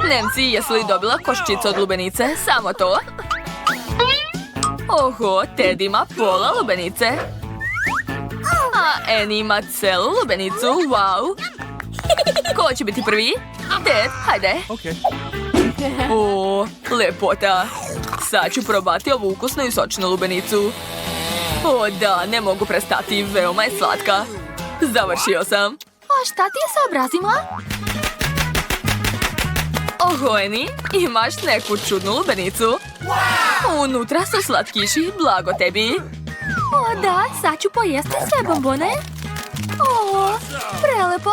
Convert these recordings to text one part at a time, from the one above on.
Nancy, jesi li dobila koščicu od lubenice? Samo to? Oho, Ted ima pola lubenice. A Annie ima celu lubenicu, wow. Ko će biti prvi? Ted, hajde. O, lepota. Sad ću probati ovu ukusnu i sočnu lubenicu. O da, ne mogu prestati, veoma je slatka. Završio sam. A šta ti je sa obrazima? Oho, Annie, imaš neku čudnu lubenicu. Unutra su slatkiši, blago tebi. O da, sad ću pojesti sve bombone. O, prelepo.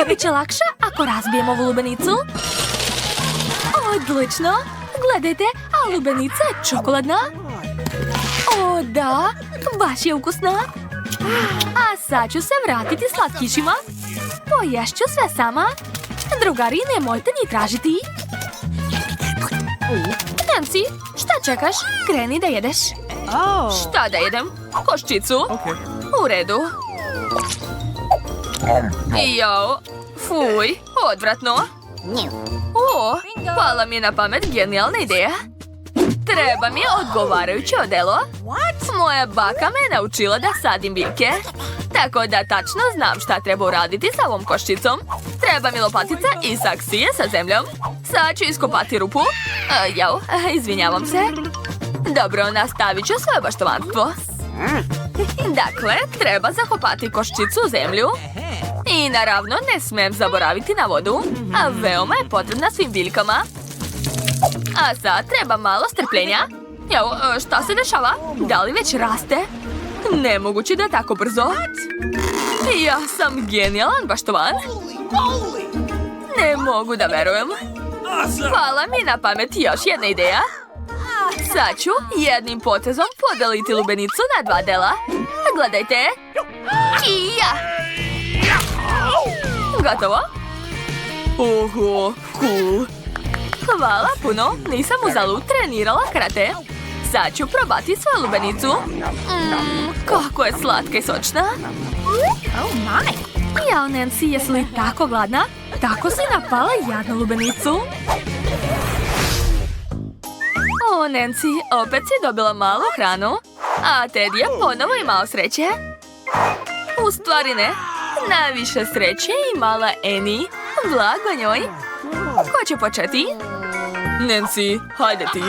Biće lakše ako razbijem ovu lubenicu. Odlično. Gledajte, a lubenica je čokoladna. O da, baš je ukusna. A sad ću se vratiti slatkišima. Poješću sve sama. Drugari, nemojte ni tražiti. Nancy, šta čekaš? Kreni da jedeš. Šta da jedem? Koščicu? U redu. Jao, fuj, odvratno. O, pala mi je na pamet genijalna ideja. Treba mi odgovarajuće odelo. Moja baka me naučila da sadim biljke. Tako da tačno znam šta treba uraditi sa ovom koščicom. Treba mi lopatica i saksije sa zemljom. Sad ću iskopati rupu. Jao, izvinjavam se. Dobro, nastavit ću svoje baštovanstvo. Dakle, treba zakopati koščicu u zemlju. I naravno ne smijem zaboraviti na vodu. A veoma je potrebna svim biljkama. A sad treba malo strpljenja. Jao, šta se dešava? Da li već raste? Nemoguće da je tako brzo. Ja sam genijalan baštovan. Ne mogu da verujem. Hvala mi na pamet još jedna ideja. Sad ću jednim potezom podeliti lubenicu na 2 dela. Gledajte. I ja. Gotovo? Oho, cool. Hvala puno, nisam uzalud trenirala karate. Sad ću probati svoju lubenicu. Kako je slatka i sočna. Jao, Nancy, jesi li tako gladna? Tako si napala jadnu lubenicu. O, Nancy, opet si dobila malu hranu. A Ted je ponovo imao sreće. U stvari ne. Najviše sreće imala Annie. Blago njoj. Ko će početi? Nancy, hajde ti.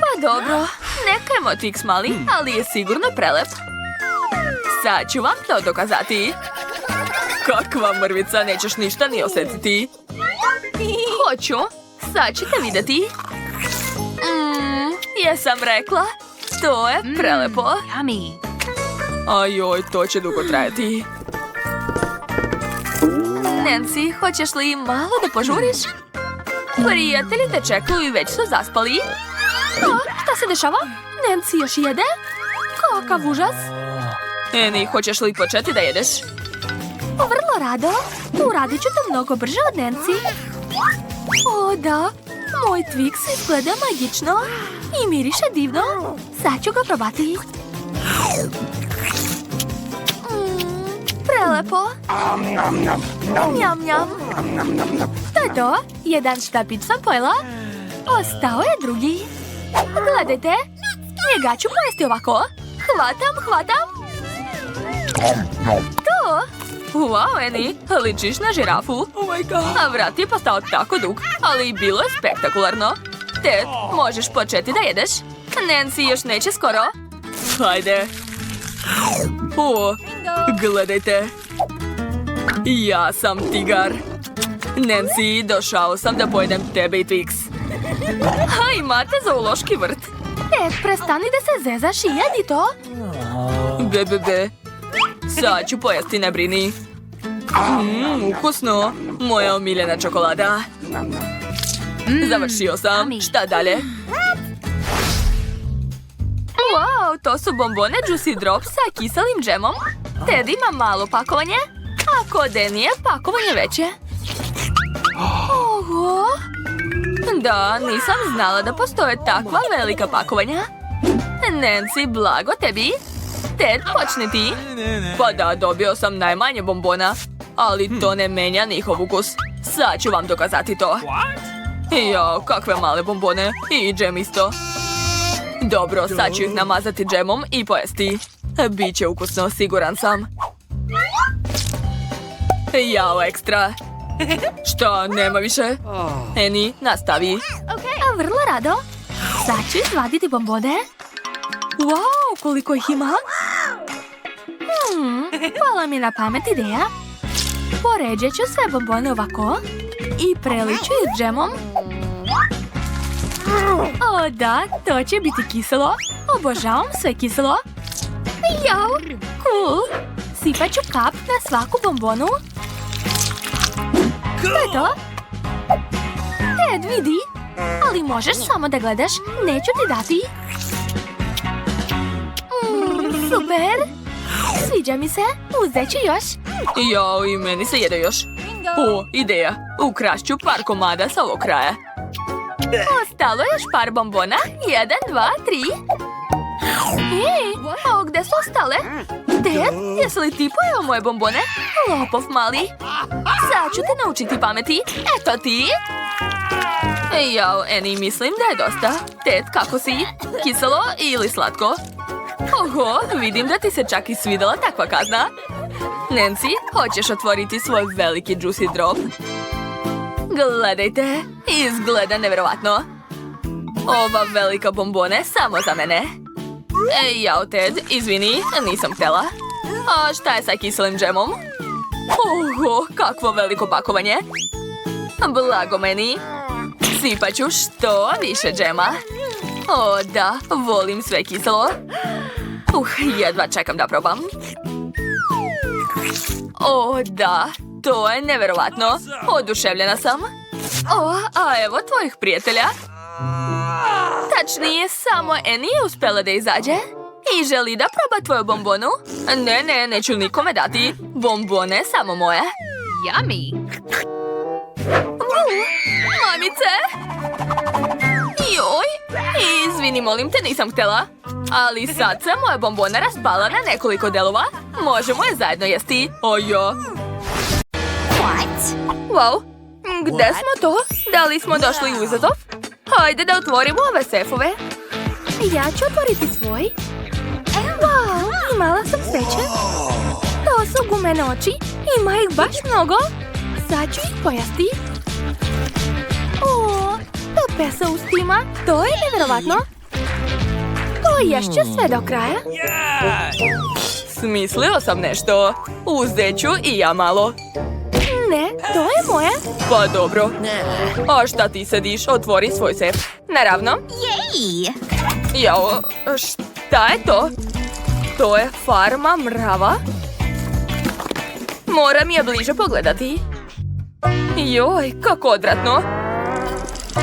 Pa dobro, neka je moj Twix mali, ali je sigurno prelep. Sad ću vam to dokazati. Kakva mrvica, nećeš ništa ni osjetiti. Hoću, sad ćete vidjeti. Jesam rekla, to je prelepo. Ajoj, to će dugo trajati. Nancy, hoćeš li malo da požuriš? Prijatelji te čekaju i već su zaspali. Šta se dešava? Nancy još jede? Kakav užas. Annie, hoćeš li početi da jedeš? Vrlo rado. Uradit ću to mnogo brže od Nancy. O da, moj Twix izgleda magično. I miriše divno. Sad ću ga probati. Prelepo. Njam, njam. To je to. Jedan štapić sam pojela. Ostao je drugi. Gledajte. Njega ću pojesti ovako. Hvatam. To. Wow, Annie, ličiš na žirafu. A vrat je postao tako dug, ali bilo je spektakularno. Ted, možeš početi da jedeš? Nancy još neće skoro. Hajde. O, gledajte. Ja sam tigar. Nancy, došao sam da pojedem tebe i Twix. A imate zoološki vrt. Prestani da se zezaš i jedi to. Be. Sad ću pojesti, ne brini. Ukusno. Moja omiljena čokolada. Završio sam. Šta dalje? Wow, to su bombone Juicy Drops sa kiselim džemom. Ted ima malo pakovanje, a kod Annie pakovanje veće. Oho. Da, nisam znala da postoje takva velika pakovanja. Nancy, blago tebi. Ted, počni ti. Pa da, dobio sam najmanje bombona. Ali to ne menja njihov ukus. Sad ću vam dokazati to. Jao, kakve male bombone. I džem isto. Dobro, sad ću ih namazati džemom i pojesti. Biće ukusno, siguran sam. Jao, ekstra. Šta, nema više? Eni, nastavi. Vrlo rado. Sad ću izvaditi bombone. Wow, koliko ih ima. Pala mi na pamet ideja. Poređat ću sve bombone ovako. I preliću ih džemom. O da, to će biti kiselo. Obožavam sve kiselo. Jao, cool. Sipat ću kap na svaku bombonu. To je to. Ted, vidi. Ali možeš samo da gledaš. Neću ti dati. Super. Sviđa mi se. Uzet ću još. Jao, i meni se jede još. O, ideja. Ukrašću par komada sa ovog kraja. Ostalo još par bombona. 1, 2, 3. A gde su ostale? Ted, jesi li ti pojeo moje bombone? Lopov mali. Sad ću te naučiti pameti. Eto ti. Jao, Eni, mislim da je dosta. Ted, kako si? Kiselo ili slatko? Oho, vidim da ti se čak i svidela takva kazna. Nancy, hoćeš otvoriti svoj veliki juicy drop? Gledajte, izgleda nevjerovatno. Ova velika bombone samo za mene. Jao, Ted, izvini, nisam htjela. A šta je sa kiselim džemom? Oho, kakvo veliko pakovanje. Blago meni. Sipat ću što više džema. O da, volim sve kiselo. Jedva čekam da probam. O da, to je nevjerovatno. Oduševljena sam. A evo tvojih prijatelja. Tačnije, samo Eni je uspjela da izađe. I želi da proba tvoju bombonu. Ne, neću nikome dati. Bombone samo moje. Yummy. Mamice! Joj! Izvini, molim te, nisam htjela. Ali sad se moja bombona raspala na nekoliko delova. Možemo je zajedno jesti. Ojo! Wow! Gde smo to? Da li smo došli u izazov? Hajde da otvorimo ove sefove. Ja ću otvoriti svoj. Wow, imala sam sreće. To su gumene oči. Ima ih baš mnogo. Sad ću ih pojesti. O, tope sa ustima. To je nevjerovatno. Poješću sve do kraja. Smislio sam nešto. Uzet ću i ja malo. Ne, to je moje. Pa dobro. A šta ti sediš? Otvori svoj sef. Naravno. Jej! Jao, šta je to? To je farma mrava? Moram je bliže pogledati. Joj, kako odvratno.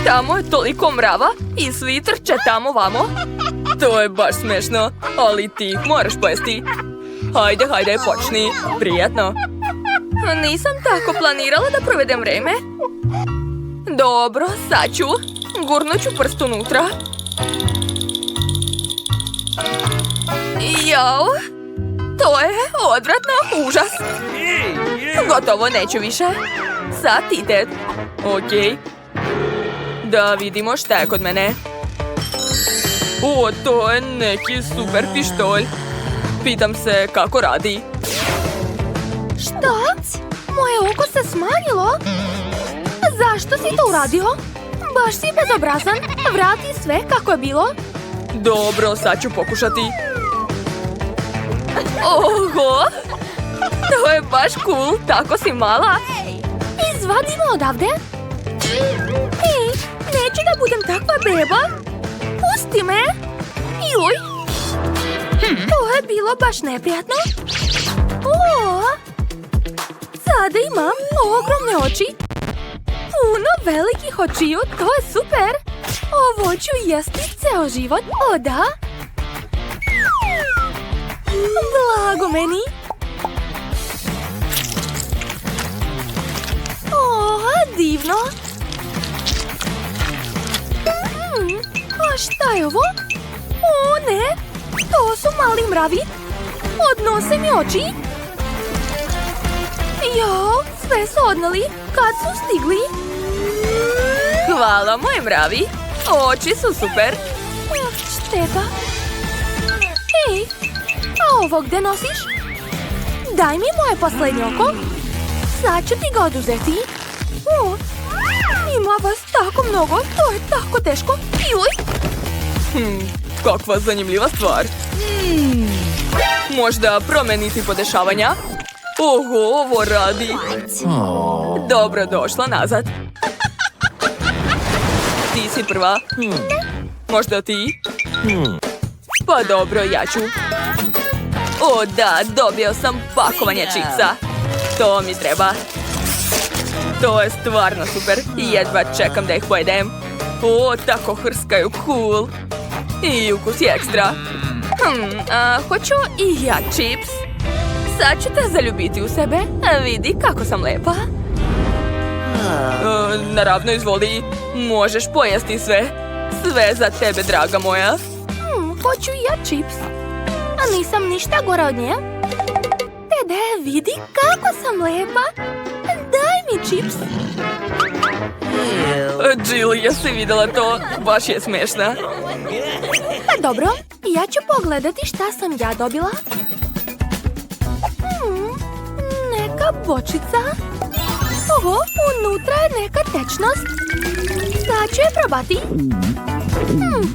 Tamo je toliko mrava i svi trče tamo vamo. To je baš smešno, ali ti ih moraš pojesti. Hajde, počni. Prijatno. Nisam tako planirala da provedem vreme. Dobro, sad ću. Gurnut ću prst unutra. Jao, to je odvratno, užas. Gotovo, neću više. Sad ti, Ted. Okej. Da vidimo šta je kod mene. O, to je neki super pištolj. Pitam se kako radi. Šta? Moje oko se smanjilo? Zašto si to uradio? Baš si bezobrazan. Vrati sve kako je bilo. Dobro, sad ću pokušati. Oho! To je baš cool, tako si mala. Izvadimo odavde. Ej, neću da budem takva beba. Pusti me. Juj. To je bilo baš neprijatno. O, sada imam ogromne oči. Puno velikih očiju, to je super. Ovo ću jesti ceo život, o da. Blago meni. O, divno. A šta je ovo? O ne, to su mali mravi. Odnose mi oči. Jao, Sve su odneli kad su stigli. Hvala, moji mravi. Oči su super. Šteta. Hej, a ovo gde nosiš? Daj mi moje poslednje oko. Sad ću ti ga oduzeti. O, ima vas tako mnogo, to je tako teško. Juj! Kakva zanimljiva stvar. Možda promeniti podešavanja? Oho, ovo radi. Dobro došla nazad. Ti si prva. Možda ti? Pa dobro, ja ću. O da, dobio sam pakovanje čipsa. To mi treba. To je stvarno super. Jedva čekam da ih pojedem. O, tako hrskaju, cool. I ukus je ekstra. Hoću i ja čips. Sad ću te zaljubiti u sebe. Vidi kako sam lepa. Naravno, izvoli. Možeš pojesti sve. Sve za tebe, draga moja. Hoću i ja čips. A nisam ništa gora od nje. Dede, vidi kako sam lepa. Daj mi čips. Jill, jesi vidjela to? Baš je smešna. Pa dobro, ja ću pogledati šta sam ja dobila. Neka bočica. Oho, unutra je neka tečnost. Sad ću je probati.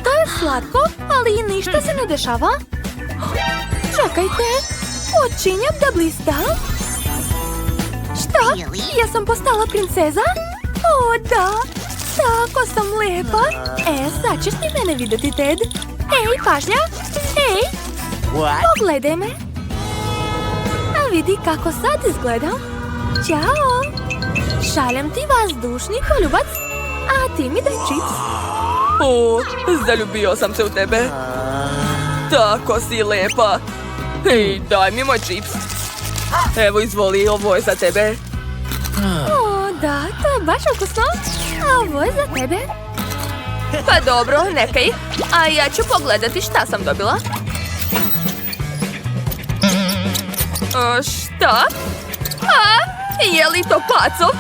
To je slatko, ali ništa se ne dešava. Čekajte, počinjem da blista. Šta? Ja sam postala princeza? O, da! Tako sam lepa! Sad ćeš ti mene vidjeti, Ted. Ej, pažnja! Ej! Pogledaj me! A vidi kako sad izgledam. Ćao! Šaljem ti vazdušni poljubac, a ti mi daj čips. O, zaljubio sam se u tebe. Tako si lepa. Hej, daj mi moj čips. Evo, izvoli, ovo je za tebe. O, da, to je baš ukusno. A ovo je za tebe. Pa dobro, nekaj. A ja ću pogledati šta sam dobila. Šta? Je li to Paco?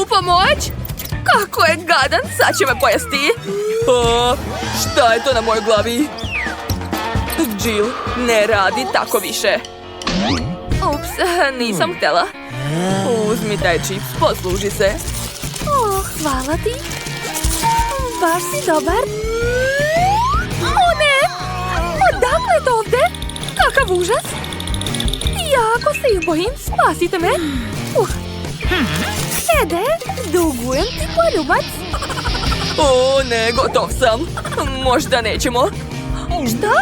U pomoć! Kako je gadan, sad će me pojesti. Šta je to na mojoj glavi? Jill, ne radi tako više. Ups, nisam htjela. Uzmi taj čips, posluži se. Hvala ti. Baš si dobar. O ne! Odakle je to ovdje? Kakav užas! Jako se ih bojim, spasite me. Ede, dugujem ti poljubac. O ne, gotov sam. Možda nećemo. Šta?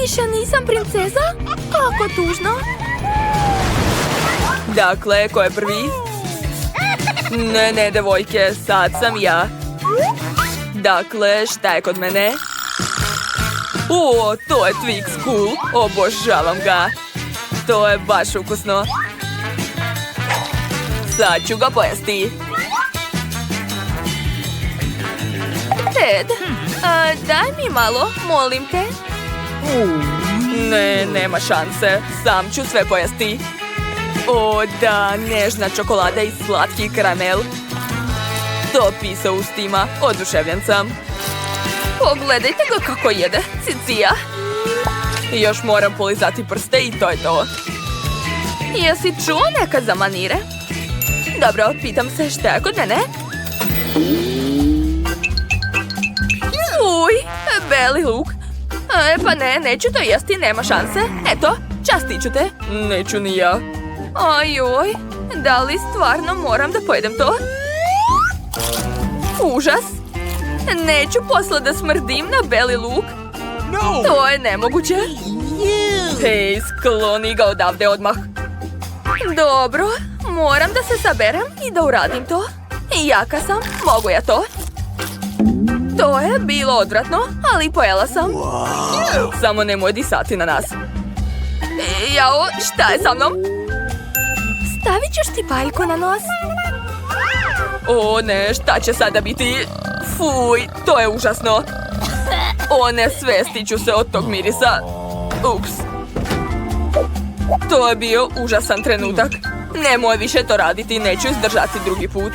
Više nisam princeza? Kako tužno. Dakle, ko je prvi? Ne, devojke, sad sam ja. Dakle, šta je kod mene? O, to je Twix cool. Obožavam ga. To je baš ukusno. Sad ću ga pojesti. Ted, daj mi malo, molim te. Ne, nema šanse. Sam ću sve pojesti. O, da, nežna čokolada i slatki karamel. Topi se ustima, oduševljen sam. Pogledajte ga kako jede, cicija. Još moram polizati prste i to je to. Jesi čuo nekad za manire? Dobro, pitam se šta je kod mene? Uj, beli luk. Pa ne, neću to jesti, nema šanse. Eto, častit ću te. Neću ni ja. Ajoj, da li stvarno moram da pojedem to? Užas. Neću posle da smrdim na beli luk. To je nemoguće. Hej, skloni ga odavde odmah. Dobro, moram da se saberem i da uradim to. Jaka sam, mogu ja to. To je bilo odvratno, ali pojela sam. Samo nemoj disati na nas. Jao, šta je sa mnom? Stavit ćeš ti paljku na nos. O ne, šta će sada biti? Fuj, to je užasno. O ne, svestit ću se od tog mirisa. Ups. To je bio užasan trenutak. Nemoj više to raditi, neću izdržati drugi put.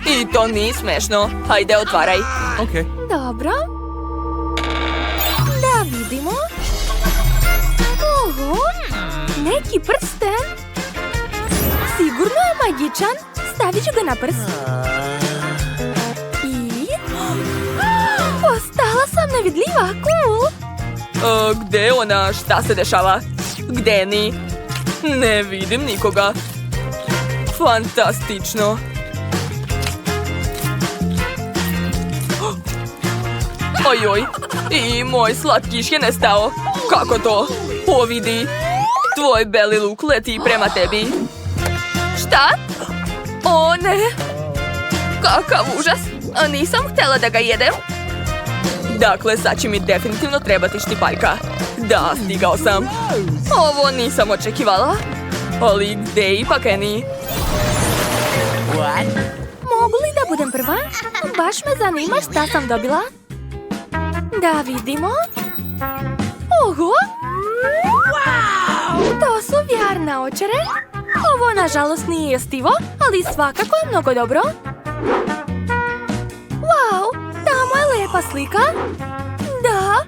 I to nije smešno. Hajde, otvaraj. Dobro. Da vidimo. Oho, neki prsten. Sigurno je magičan. Stavit ću ga na prst. I... Postala sam nevidljiva, cool. Gde je ona? Šta se dešava? Gde ni? Ne vidim nikoga. Fantastično. Ojoj, i moj slatkiš je nestao. Kako to? O, vidi. Tvoj beli luk leti prema tebi. Šta? O, ne. Kakav užas. A nisam htjela da ga jedem. Dakle, sad će mi definitivno trebati štipaljka. Da, stigao sam. Ovo nisam očekivala. Ali gde ipak Annie? Mogu li da budem prva? Baš me zanima šta sam dobila. Da vidimo. Oho! To su VR naočare. Ovo nažalost nije jestivo, ali svakako je mnogo dobro. Wow, tamo je lepa slika. Da,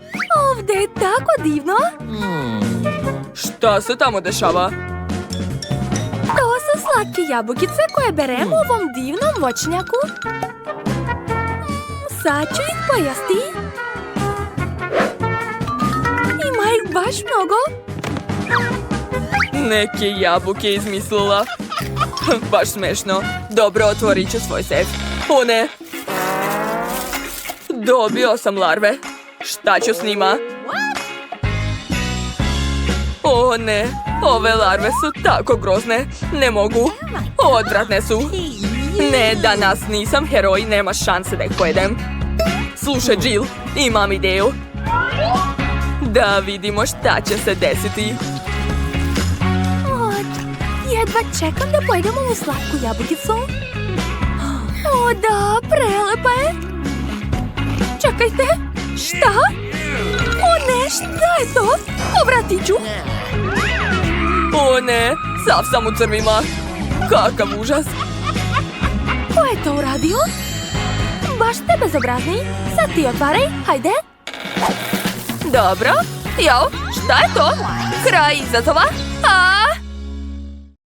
ovdje je tako divno. Šta se tamo dešava? To su slatke jabukice koje berem u ovom divnom voćnjaku. Sad ću ih pojesti. Ima ih baš mnogo. Neke jabuke izmislila. Baš smešno. Dobro, otvorit ću svoj sef. O ne! Dobio sam larve. Šta ću s njima? O ne! Ove larve su tako grozne. Ne mogu. Odvratne su. Ne, danas nisam heroj, nema šanse da ih pojedem. Slušaj, Jill, imam ideju. Da vidimo šta će se desiti. Jedva čekam da pojedem ovu slatku jabukicu. O da, prelepa je. Čekajte, šta? O ne, šta je to? Povratit ću. O ne, sav sam u crvima. Kakav užas. Ko je to uradio? Baš ste bezobrazni. Sad ti otvaraj, hajde. Dobro. Jao, šta je to? Kraj izazova? A!